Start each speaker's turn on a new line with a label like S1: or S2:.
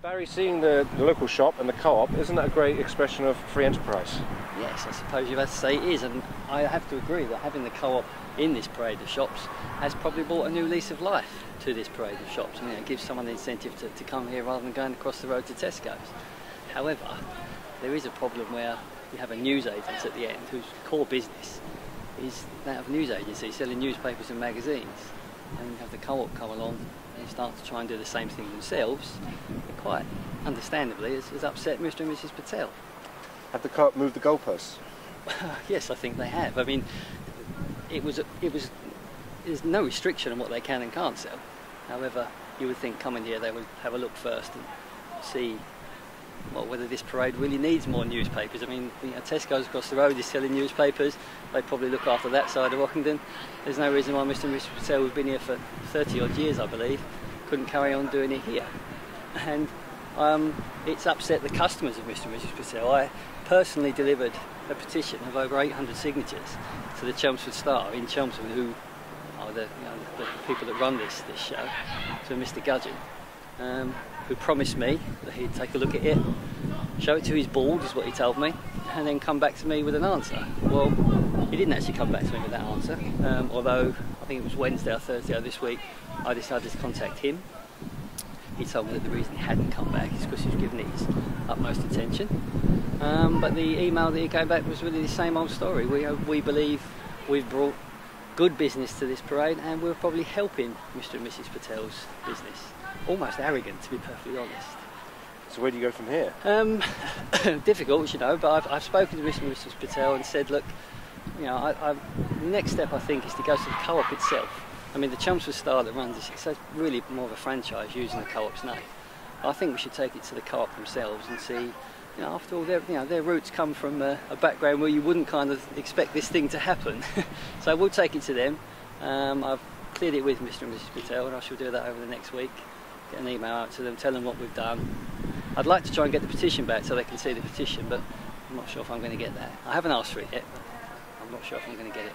S1: Barry, seeing the local shop and the co-op, isn't that a great expression of free enterprise?
S2: Yes, I suppose you have to say it is, and I have to agree that having the co-op in this parade of shops has probably brought a new lease of life to this parade of shops. I mean, it gives someone the incentive to come here rather than going across the road to Tesco's. However, there is a problem where you have a newsagent at the end whose core business is that of news agency, selling newspapers and magazines, and you have the co-op come along and start to try and do the same thing themselves. It quite understandably has upset Mr. and Mrs. Patel.
S1: Have the co-op moved the goalposts?
S2: Yes, I think they have. I mean, there's no restriction on what they can and can't sell. However, you would think coming here they would have a look first and see whether this parade really needs more newspapers. I mean, Tesco's across the road is selling newspapers. They probably look after that side of Ockendon. There's no reason why Mr. and Mrs. Patel, who've been here for 30 odd years, I believe, couldn't carry on doing it here. And it's upset the customers of Mr. and Mrs. Patel. I personally delivered a petition of over 800 signatures to the Chelmsford Star in Chelmsford, who are the people that run this show, to Mr. Gudgeon, who promised me that he'd take a look at it, show it to his board, is what he told me, and then come back to me with an answer. Well, he didn't actually come back to me with that answer, although I think it was Wednesday or Thursday of this week I decided to contact him. He told me that the reason he hadn't come back is because he was giving it his utmost attention. But the email that he came back was really the same old story. We believe we've brought good business to this parade, and we're probably helping Mr. and Mrs. Patel's business. Almost arrogant, to be perfectly honest.
S1: So where do you go from here?
S2: Difficult, you know, but I've spoken to Mr. and Mrs. Patel and said, look, you know, the next step I think is to go to the co-op itself. I mean, the Chelmsford Star that runs this, it's really more of a franchise using the co-op's name. I think we should take it to the co-op themselves and see, you know, after all, their roots come from a background where you wouldn't kind of expect this thing to happen. So we'll take it to them. I've cleared it with Mr. and Mrs. Patel, and I shall do that over the next week. Get an email out to them, tell them what we've done. I'd like to try and get the petition back so they can see the petition, but I'm not sure if I'm going to get that. I haven't asked for it yet, but I'm not sure if I'm going to get it.